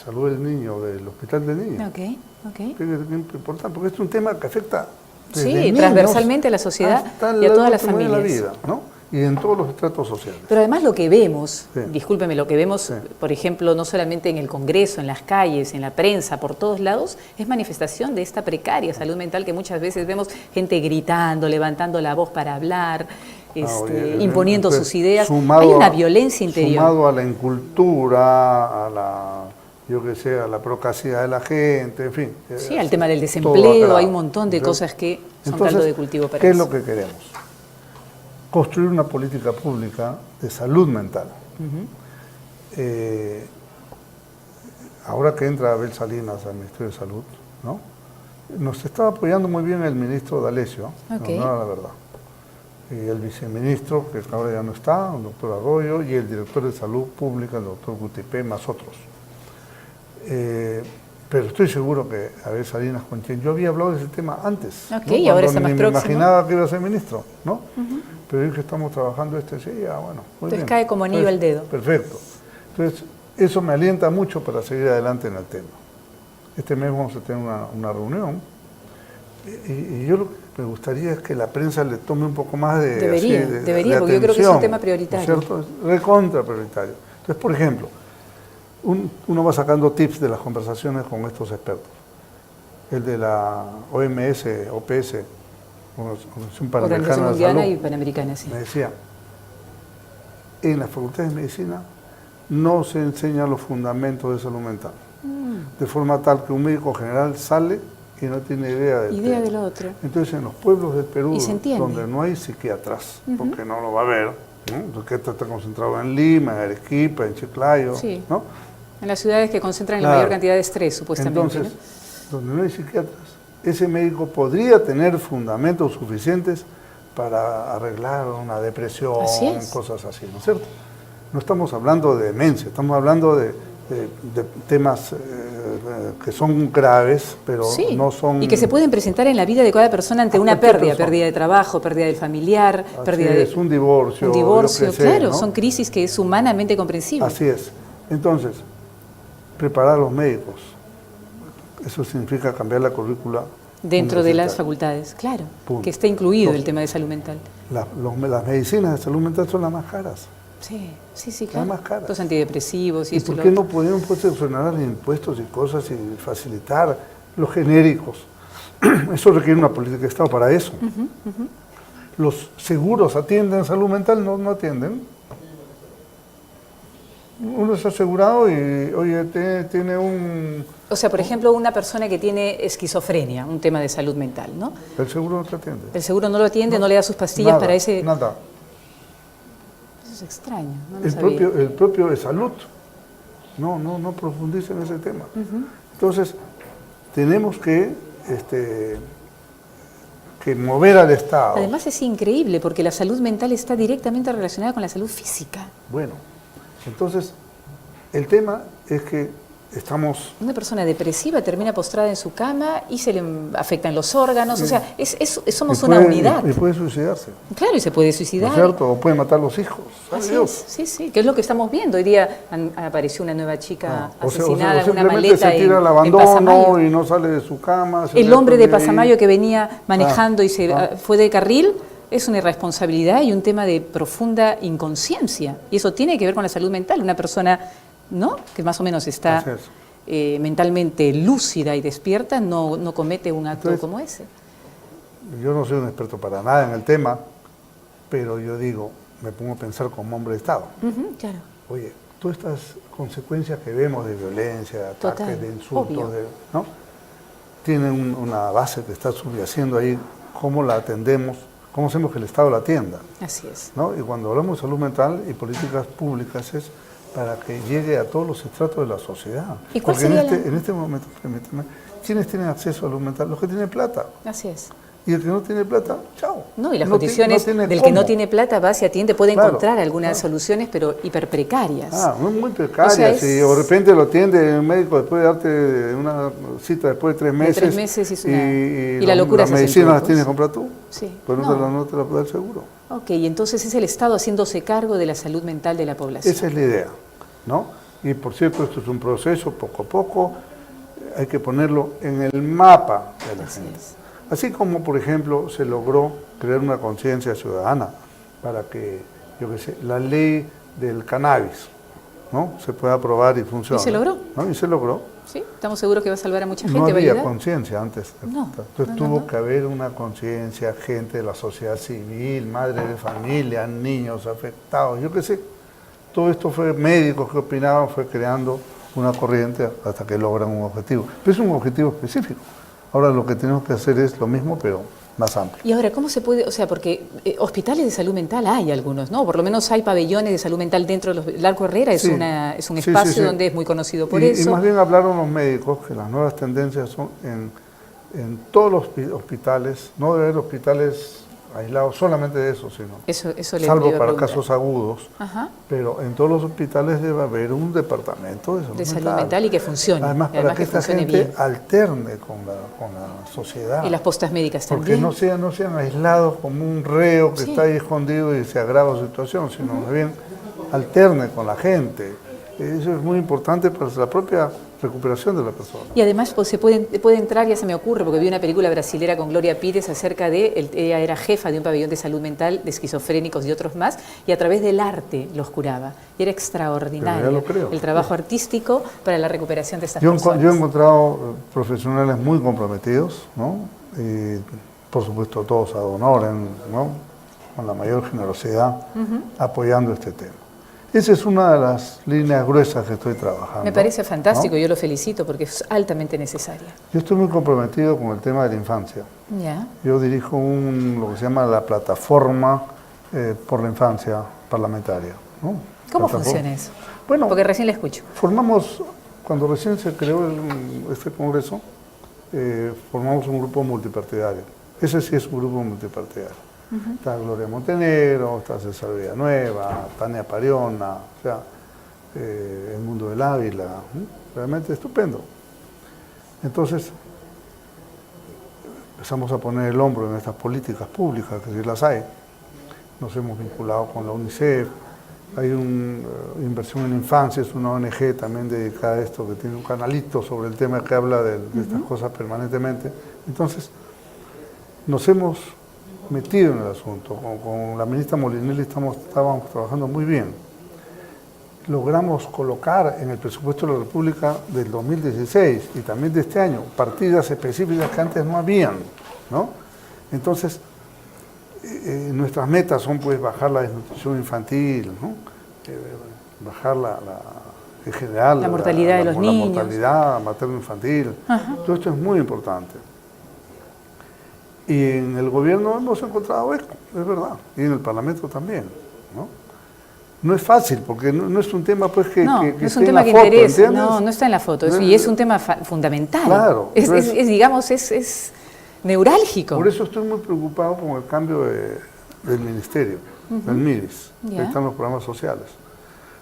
salud del niño, del Hospital del Niño. Ok. Que es importante, porque es un tema que afecta transversalmente a la sociedad y a todas las familias. De la vida, ¿no? Y en todos los estratos sociales. Pero además lo que vemos, discúlpeme, lo que vemos, por ejemplo, no solamente en el Congreso, en las calles, en la prensa, por todos lados, es manifestación de esta precaria salud mental que muchas veces vemos gente gritando, levantando la voz para hablar, imponiendo sus ideas. Hay una violencia interior. Sumado a la incultura, a la procacidad de la gente, en fin. Sí, al tema del desempleo, hay un montón de cosas que son caldo de cultivo para eso. ¿Qué es lo que queremos? Construir una política pública de salud mental. Ahora que entra Abel Salinas al Ministerio de Salud, ¿no? Nos estaba apoyando muy bien el ministro D'Alessio, Ok. no era la verdad. Y el viceministro, que ahora ya no está, el doctor Arroyo, y el director de Salud Pública, el doctor Gutipé, más otros. Pero estoy seguro que Abel Salinas Conchén, yo había hablado de ese tema antes, Ok, ¿no? y ahora está Cuando más ni me próximo. imaginaba que iba a ser ministro, ¿no? Pero dije que estamos trabajando sí, ya, bueno, muy Entonces bien. cae como anillo al dedo. Perfecto. Entonces, eso me alienta mucho para seguir adelante en el tema. Este mes vamos a tener una reunión y yo lo que me gustaría es que la prensa le tome un poco más de Debería, de porque yo creo que es un atención, tema prioritario. ¿no es cierto? Es recontra prioritario. Entonces, por ejemplo, uno va sacando tips de las conversaciones con estos expertos. El de la OMS, OPS, Organización Panamericana Organización de Mundial Salud, y Panamericana, sí. me decía, en las facultades de medicina no se enseñan los fundamentos de salud mental. De forma tal que un médico general sale y no tiene idea del Idea tema. del otro. Entonces, en los pueblos del Perú, Y se entiende. donde no hay psiquiatras, porque no lo va a haber, ¿no? El psiquiatra está concentrado en Lima, en Arequipa, en Chiclayo, Sí. ¿no? En las ciudades que concentran la Claro. mayor cantidad de estrés, supuestamente. Entonces, donde no hay psiquiatras, ese médico podría tener fundamentos suficientes para arreglar una depresión, Así es. cosas así, ¿no es cierto? No estamos hablando de demencia, estamos hablando de temas que son graves, pero Sí, no son... y que se pueden presentar en la vida de cada persona ante A una cualquier pérdida, persona. pérdida de trabajo, pérdida del familiar, Así pérdida de es, un divorcio, un divorcio, yo qué sé, claro, ¿no? son crisis que es humanamente comprensible. Así es. Entonces, preparar a los médicos, eso significa cambiar la currícula Dentro de las universitaria. facultades, claro, Punto. que está incluido Dos. el tema de salud mental. Las medicinas de salud mental son las más caras. Sí, claro. más caras. Los antidepresivos y ¿Y esto y por lo qué otro. no podemos exonerar impuestos y cosas y facilitar los genéricos? Eso requiere una política de Estado para eso. Los seguros atienden salud mental, no atienden. Uno está asegurado y, oye, tiene un... O sea, por ejemplo, una persona que tiene esquizofrenia, un tema de salud mental, ¿no? El seguro no te atiende. El seguro no lo atiende, no le da sus pastillas para ese... Nada. Eso es extraño, no lo sabía. El propio de salud no profundiza en ese tema. Entonces, tenemos que mover al Estado. Además es increíble porque la salud mental está directamente relacionada con la salud física. Bueno, entonces, el tema es que estamos... Una persona depresiva termina postrada en su cama y se le afectan los órganos, o sea, somos una unidad. Y puede suicidarse, Claro, y se puede ¿no suicidar. es cierto? O puede matar a los hijos. ¿sabe Así Dios? es, sí, que es lo que estamos viendo. Hoy día apareció una nueva chica O asesinada en una simplemente maleta se tira al en abandono Pasamayo. y no sale de su cama. El hombre de ahí. Pasamayo que venía manejando y se Ah. fue de carril es una irresponsabilidad y un tema de profunda inconsciencia. Y eso tiene que ver con la salud mental. Una persona, ¿no?, que más o menos está Así es. mentalmente lúcida y despierta, no comete un acto Entonces, como ese. Yo no soy un experto para nada en el tema, pero yo digo, me pongo a pensar como hombre de Estado. Claro. Oye, todas estas consecuencias que vemos de violencia, de ataques, Total, de insultos, obvio. ¿no? Tienen una base que está subyaciendo ahí, cómo la atendemos, cómo hacemos que el Estado la atienda, Así es. ¿no? Y cuando hablamos de salud mental y políticas públicas es para que llegue a todos los estratos de la sociedad. ¿Y cuál Porque sería en este momento, permíteme, ¿quiénes tienen acceso a salud mental? Los que tienen plata. Así es. Y el que no tiene plata, chao. No, y las No condiciones tiene del que no cómo. tiene plata va, se atiende, puede Claro, encontrar algunas claro. soluciones, pero hiper precarias. Muy precarias. O sea, es- Y de repente lo atiende el médico después de darte una cita después de 3 meses. 3 meses es una- y la la locura se hacen medicina las trucos. tienes que comprar tú. Sí. Pues No. no te la puede dar el seguro. Ok, entonces es el Estado haciéndose cargo de la salud mental de la población. Esa es la idea, ¿no? Y por cierto, esto es un proceso, poco a poco, hay que ponerlo en el mapa de la Así gente. es. Así como, por ejemplo, se logró crear una conciencia ciudadana para que, yo qué sé, la ley del cannabis, ¿no?, se pueda aprobar y funcione. ¿Y se logró? ¿No? Y se logró. ¿Sí? ¿Estamos seguros que va a salvar a mucha gente? No ¿Va a había ayudar? conciencia antes. No, Entonces no, tuvo no. que haber una conciencia, gente de la sociedad civil, madres de familia, niños afectados, yo qué sé. Todo esto fue médicos que opinaban, fue creando una corriente hasta que logran un objetivo. Pero es un objetivo específico. Ahora lo que tenemos que hacer es lo mismo, pero más amplio. Y ahora, ¿cómo se puede? O sea, porque hospitales de salud mental hay algunos, ¿no? Por lo menos hay pabellones de salud mental dentro de los... El Arco Herrera es, Sí. es un Sí, espacio sí, sí. donde es muy conocido por Y eso. más bien hablaron los médicos que las nuevas tendencias son en en todos los hospitales, no debe haber hospitales aislados solamente de eso, sino Eso le salvo iba a para preguntar. casos agudos, Ajá. pero en todos los hospitales debe haber un departamento de salud mental y que funcione. Además, y para que esta funcione gente bien. alterne con la sociedad. Y las postas médicas Porque también. no sean aislados como un reo que Sí. está ahí escondido y se agrava su situación, sino más bien alterne con la gente. Eso es muy importante para la propia recuperación de la persona. Y además pues, puede entrar, ya se me ocurre, porque vi una película brasilera con Gloria Pires acerca de, ella era jefa de un pabellón de salud mental de esquizofrénicos y otros más, y a través del arte los curaba. Y era extraordinario Pero ya lo creo. el trabajo artístico para la recuperación de estas Yo he personas. encontrado profesionales muy comprometidos, ¿no? Y, por supuesto todos ad honorem, ¿no? Con la mayor generosidad, apoyando este tema. Esa es una de las líneas gruesas que estoy trabajando. Me parece fantástico, ¿no? yo lo felicito porque es altamente necesaria. Yo estoy muy comprometido con el tema de la infancia. Ya. Yo dirijo lo que se llama la plataforma por la infancia parlamentaria, ¿no? ¿Cómo Plataforma. funciona eso? Bueno, Porque recién la escucho. cuando recién se creó este congreso, formamos un grupo multipartidario. Ese sí es un grupo multipartidario. Está Gloria Montenegro, está César Villanueva, Tania Pariona, o sea, el Mundo del Ávila, realmente estupendo. Entonces, empezamos a poner el hombro en estas políticas públicas, que sí las hay. Nos hemos vinculado con la UNICEF, hay una Inversión en Infancia, es una ONG también dedicada a esto, que tiene un canalito sobre el tema que habla de estas cosas permanentemente. Entonces, nos hemos metido en el asunto. Con la ministra Molinelli estábamos trabajando muy bien. Logramos colocar en el presupuesto de la República del 2016 y también de este año partidas específicas que antes no habían, ¿no? Entonces, nuestras metas son pues bajar la desnutrición infantil, ¿no? Bajar en general La mortalidad de los niños. La mortalidad materno-infantil. Todo esto es muy importante. Y en el gobierno hemos encontrado esto, es verdad, y en el Parlamento también, ¿no? No es fácil, porque no es un tema pues que No, que no es un esté en tema la que foto, interesa, ¿entiendes? no está en la foto, y es un tema fundamental. Claro, Es neurálgico. Por eso estoy muy preocupado con el cambio del ministerio, del MIRIS, Ya. que están los programas sociales.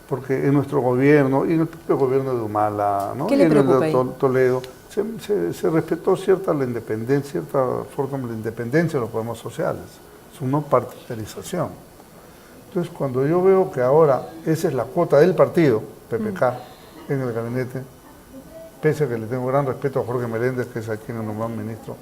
Porque en nuestro gobierno, y en el propio gobierno de Humala, ¿no? ¿Qué y le en el preocupa de ahí? Toledo, se respetó cierta forma de la independencia de los programas sociales, su no partidarización. Entonces, cuando yo veo que ahora esa es la cuota del partido, PPK, en el gabinete, pese a que le tengo gran respeto a Jorge Meléndez, que es a quien nombró ministro,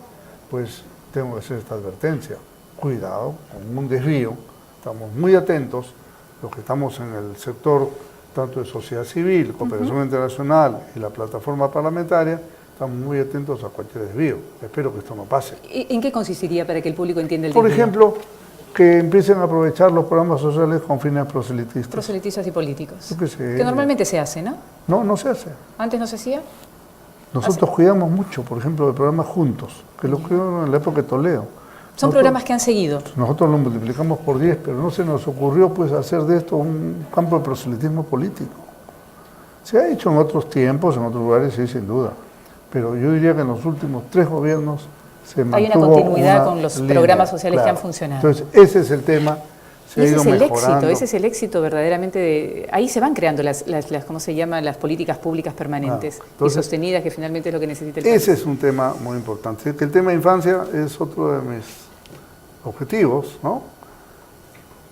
pues tengo que hacer esta advertencia. Cuidado con un desvío, estamos muy atentos, los que estamos en el sector tanto de sociedad civil, cooperación internacional y la plataforma parlamentaria, estamos muy atentos a cualquier desvío. Espero que esto no pase. ¿En qué consistiría para que el público entienda el Por desvío? ejemplo, que empiecen a aprovechar los programas sociales con fines proselitistas. Proselitistas y políticos. Yo qué sé. Que normalmente se hace, ¿no? No, no se hace. Antes no se hacía. Nosotros cuidamos mucho, por ejemplo, el programa Juntos, que lo cuidamos en la época de Toledo. Son programas que han seguido. Nosotros lo multiplicamos por 10, pero no se nos ocurrió pues hacer de esto un campo de proselitismo político. Se ha hecho en otros tiempos, en otros lugares, sí, sin duda. Pero yo diría que en los últimos 3 gobiernos se mantuvo Hay una continuidad con los línea, programas sociales que claro. han funcionado. Entonces, ese es el tema. Se Y ha ese ido es el mejorando. éxito, ese es el éxito verdaderamente. Ahí se van creando ¿cómo se llama? Las políticas públicas permanentes Entonces, y sostenidas, que finalmente es lo que necesita el país. Ese es un tema muy importante. Que el tema de infancia es otro de mis objetivos, ¿no?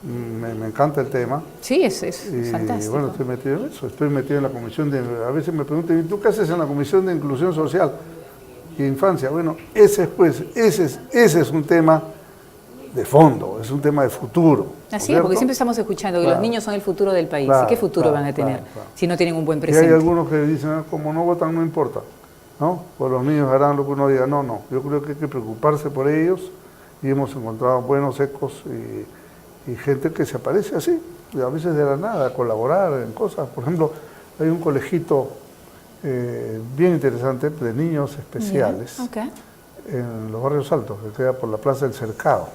Me encanta el tema. Sí, es Y fantástico. bueno, estoy metido en eso. Estoy metido en la comisión de... A veces me preguntan, ¿y tú qué haces en la comisión de inclusión social y infancia? Bueno, ese es un tema de fondo, es un tema de futuro. Así ¿no es, porque cierto? siempre estamos escuchando que Claro. los niños son el futuro del país. Claro, ¿Y qué futuro claro, van a tener claro. si no tienen un buen Y presente? hay algunos que dicen, como no votan no importa, ¿no? Pues los niños harán lo que uno diga. No, yo creo que hay que preocuparse por ellos y hemos encontrado buenos ecos y gente que se aparece así, y a veces de la nada, a colaborar en cosas. Por ejemplo, hay un colegito bien interesante de niños especiales Ok. en los barrios altos, que queda por la Plaza del Cercado.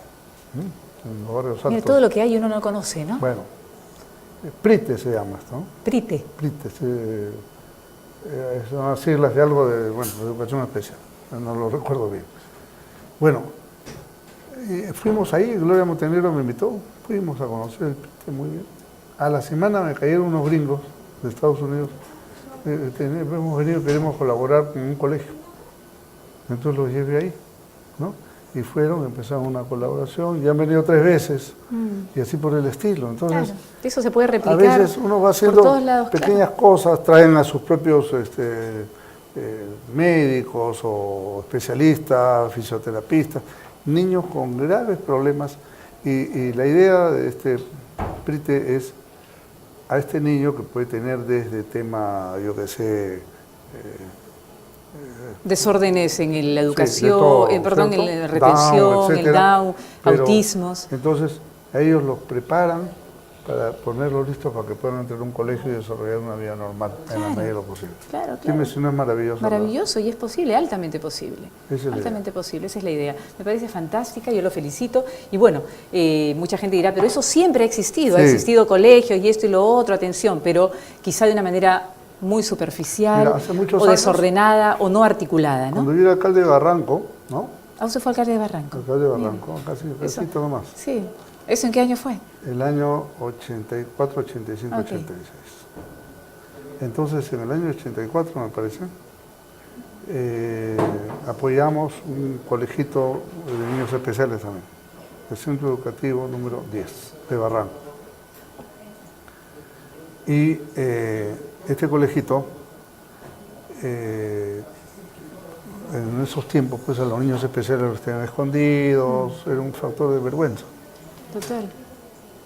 En los barrios altos. Mira, todo lo que hay uno no conoce, ¿no? Bueno, PRITE se llama esto, ¿no? Prite. PRITE, son las siglas de algo de educación especial. no lo recuerdo bien. Bueno, fuimos ahí, Gloria Montenegro me invitó, fuimos a conocer el PRITE muy bien. A la semana me cayeron unos gringos de Estados Unidos, hemos venido, queremos colaborar con un colegio. Entonces los llevé ahí, ¿no? Y fueron, empezaron una colaboración, y han venido 3 veces, y así por el estilo. Entonces, claro, eso se puede replicar. A veces uno va haciendo pequeñas cosas, traen a sus propios médicos o especialistas, fisioterapistas, niños con graves problemas, y la idea de este PRITE es a este niño que puede tener desde tema, yo qué sé, desórdenes en la educación, todo, en la retención, Down, el Down, autismos. Entonces, a ellos los preparan para ponerlos listos para que puedan entrar a un colegio y desarrollar una vida normal en la medida de lo posible. Claro. Dime si no es maravilloso. Maravilloso, ¿verdad? Y es posible, altamente posible. Altamente posible, esa es la idea. Me parece fantástica, yo lo felicito. Y bueno, mucha gente dirá, pero eso siempre ha existido, ha existido colegios y esto y lo otro, atención, pero quizá de una manera muy superficial, o desordenada, o no articulada, ¿no? Cuando yo era alcalde de Barranco, ¿no? Ah, usted fue alcalde de Barranco. Alcalde de Barranco, casi todo más. Sí. ¿Eso en qué año fue? El año 84, 85, 86. Entonces, en el año 84, me parece, apoyamos un colegito de niños especiales también, el Centro Educativo número 10 de Barranco. Y este colegito, en esos tiempos, pues a los niños especiales los tenían escondidos, era un factor de vergüenza. Total.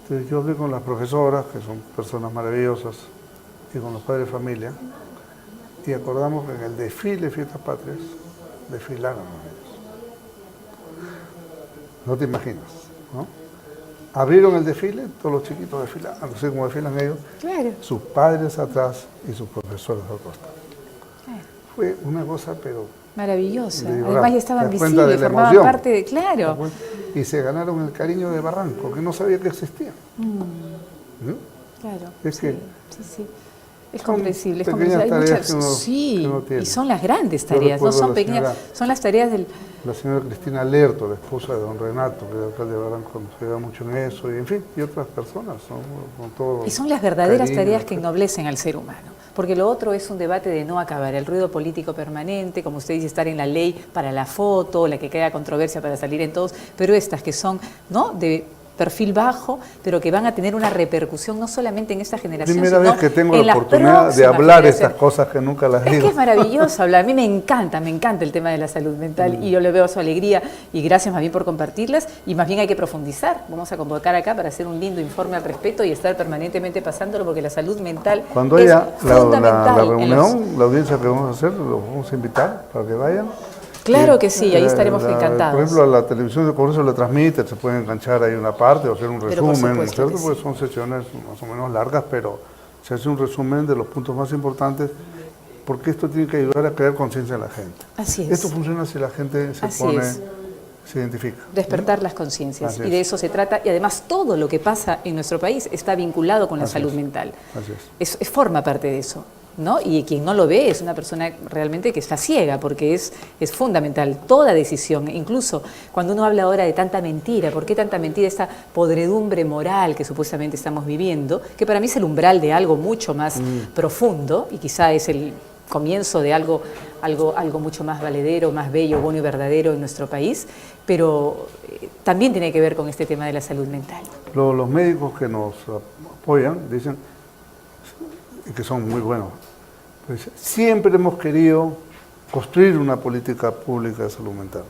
Entonces yo hablé con las profesoras, que son personas maravillosas, y con los padres de familia, y acordamos que en el desfile de Fiestas Patrias desfilaron ellos. No te imaginas, ¿no? Abrieron el desfile, todos los chiquitos desfilaban, no sé cómo desfilan ellos, claro, sus padres atrás y sus profesores al costado. Claro. Fue una cosa, pero maravillosa. Además ya estaban visibles, formaban emoción, parte de, claro. Y se ganaron el cariño de Barranco, que no sabía que existía. Claro. Es que sí. Es comprensible, es comprensible. Hay muchas, que uno tiene. Y son las grandes tareas, no son pequeñas, son las tareas del... La señora Cristina Lerto, la esposa de don Renato, que es alcalde de Barranco, nos ayuda mucho en eso, y en fin, y otras personas, con todo. Y son las verdaderas cariño, tareas que ennoblecen al ser humano, porque lo otro es un debate de no acabar, el ruido político permanente, como usted dice, estar en la ley para la foto, la que crea controversia para salir en todos, pero estas que son, ¿no?, de perfil bajo, pero que van a tener una repercusión no solamente en esta generación, Primera sino vez que tengo en la oportunidad de hablar estas cosas que nunca las digo. Es que es maravilloso hablar, a mí me encanta el tema de la salud mental y yo le veo su alegría y gracias más bien por compartirlas y más bien hay que profundizar. Vamos a convocar acá para hacer un lindo informe al respecto y estar permanentemente pasándolo porque la salud mental cuando es haya fundamental. La reunión, la audiencia que vamos a hacer, los vamos a invitar para que vayan. Claro que sí, ahí estaremos encantados. Por ejemplo, a la televisión de Congreso la transmite, se puede enganchar ahí una parte o hacer un resumen, ¿cierto? Porque son sesiones más o menos largas, pero se hace un resumen de los puntos más importantes, porque esto tiene que ayudar a crear conciencia en la gente. Así es. Esto funciona si la gente se se identifica. Despertar las conciencias, y de eso se trata, y además todo lo que pasa en nuestro país está vinculado con la salud mental. Así es. Forma parte de eso, ¿no? Y quien no lo ve es una persona realmente que está ciega, porque es fundamental toda decisión, incluso cuando uno habla ahora de tanta mentira, ¿por qué tanta mentira? Esta podredumbre moral que supuestamente estamos viviendo, que para mí es el umbral de algo mucho más profundo, y quizá es el comienzo de algo mucho más valedero, más bello, bueno y verdadero en nuestro país, pero también tiene que ver con este tema de la salud mental. Los médicos que nos apoyan dicen, y que son muy buenos, pues, siempre hemos querido construir una política pública de salud mental,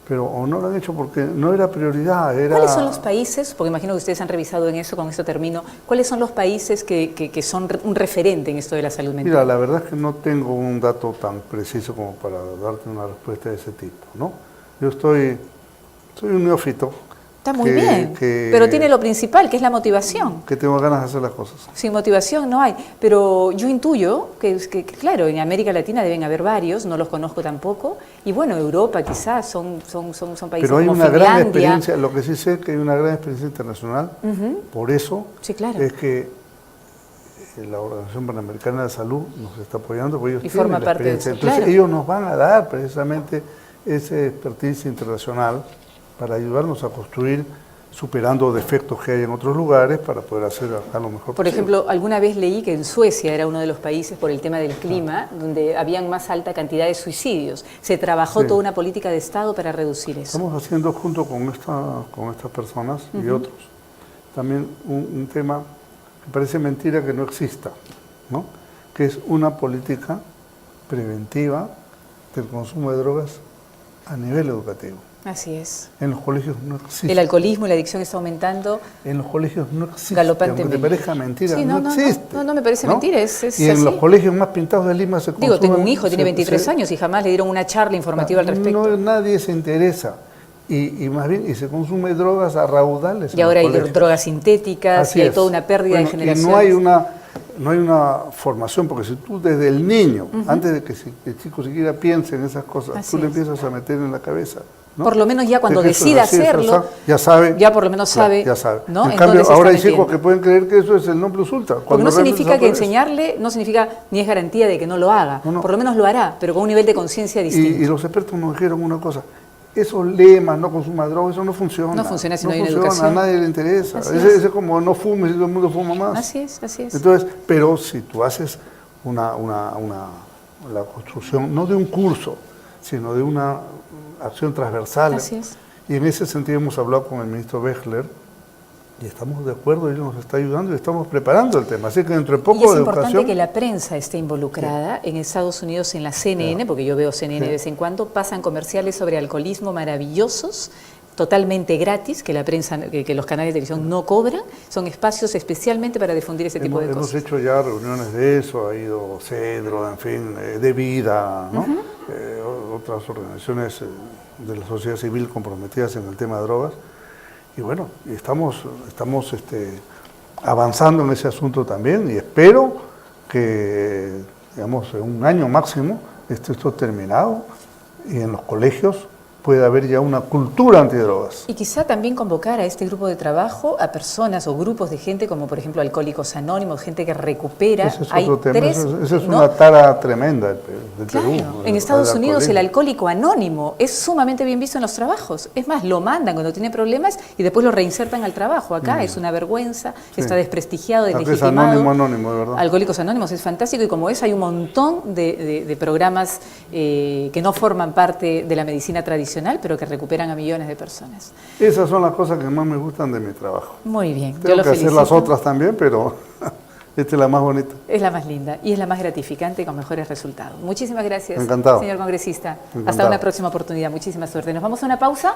pero o no lo han hecho porque no era prioridad. ¿Cuáles son los países, porque imagino que ustedes han revisado en eso, con esto termino, cuáles son los países que son un referente en esto de la salud mental? Mira, la verdad es que no tengo un dato tan preciso como para darte una respuesta de ese tipo, ¿no? Yo soy un neófito. Está muy bien, pero tiene lo principal, que es la motivación. Que tengo ganas de hacer las cosas. Sin motivación no hay, pero yo intuyo que claro, en América Latina deben haber varios, no los conozco tampoco, y bueno, Europa quizás son países pero hay como una Finlandia. Gran experiencia, lo que sí sé es que hay una gran experiencia internacional, por eso sí, claro. es que la Organización Panamericana de Salud nos está apoyando, porque ellos Y tienen forma la parte de experiencia. eso, Entonces claro. ellos nos van a dar precisamente ese expertise internacional para ayudarnos a construir, superando defectos que hay en otros lugares, para poder hacer acá lo mejor Por posible. ejemplo, alguna vez leí que en Suecia era uno de los países por el tema del clima donde habían más alta cantidad de suicidios. Se trabajó Sí. toda una política de Estado para reducir eso. Estamos haciendo junto con estas personas y otros también un tema que parece mentira que no exista, ¿no? Que es una política preventiva del consumo de drogas a nivel educativo. Así es. En los colegios no existe. El alcoholismo y la adicción está aumentando. En los colegios no existe. Galopantemente. Aunque te parezca mentira, Sí, no existe. No me parece mentira, es y en así. los colegios más pintados de Lima se consumen... Digo, tengo un hijo, tiene 23 años y jamás le dieron una charla informativa al respecto. No, nadie se interesa. Y más bien, y se consume drogas a raudales. Y ahora hay drogas sintéticas Así y hay es. toda una pérdida de Bueno, generaciones. y no hay una formación, porque si tú desde el niño, antes de que el chico siquiera piense en esas cosas, Así tú le es. empiezas a meter en la cabeza, ¿no? Por lo menos ya cuando De que eso decida es así, hacerlo, ya sabe. ya por lo menos sabe, Ya sabe. ¿no? En en cambio, dónde se ahora hay está chicos metiendo. que pueden creer que eso es el non plus ultra. Porque no realmente significa es que al revés. enseñarle, no significa ni es garantía de que no lo haga. No. Por lo menos lo hará, pero con un nivel de conciencia distinto. Y los expertos nos dijeron una cosa: esos lemas, no consuma droga, eso no funciona. No funciona si no hay una funciona, educación. a nadie le interesa. Así Ese es. es como no fumes y todo el mundo fuma más. Así es, así es. Entonces, pero si tú haces la construcción, no de un curso, sino de una acción transversal. Así es. Y en ese sentido hemos hablado con el ministro Bechler y estamos de acuerdo, él nos está ayudando y estamos preparando el tema. Así que dentro de poco Y es de importante educación... que la prensa esté involucrada. En Estados Unidos, en la CNN, porque yo veo CNN de vez en cuando, pasan comerciales sobre alcoholismo maravillosos, totalmente gratis, que la prensa, que los canales de televisión no cobran. Son espacios especialmente para difundir ese tipo de Hemos cosas. hecho ya reuniones de eso, ha ido Cedro, en fin, de vida, ¿no? Otras organizaciones de la sociedad civil comprometidas en el tema de drogas. Y bueno, estamos avanzando en ese asunto también y espero que, digamos, en un año máximo esté esto terminado y en los colegios puede haber ya una cultura antidrogas. Y quizá también convocar a este grupo de trabajo a personas o grupos de gente como por ejemplo Alcohólicos Anónimos, gente que recupera. Ese es Hay otro tema, tres, esa es ¿no? una tara tremenda del Claro. Perú. En Estados del Unidos el alcoholismo. alcohólico anónimo es sumamente bien visto en los trabajos. Es más, lo mandan cuando tiene problemas y después lo reinsertan al trabajo. Acá es una vergüenza, Sí. está desprestigiado, Acá es deslegitimado. anónimo, de verdad. Alcohólicos Anónimos es fantástico y como es hay un montón de programas que no forman parte de la medicina tradicional, pero que recuperan a millones de personas. Esas son las cosas que más me gustan de mi trabajo. Muy bien, yo Tengo lo que hacer felicito. las otras también, pero esta es la más bonita. Es la más linda y es la más gratificante con mejores resultados. Muchísimas gracias, Encantado. señor congresista. Hasta Encantado. una próxima oportunidad. Muchísima suerte. Nos vamos a una pausa.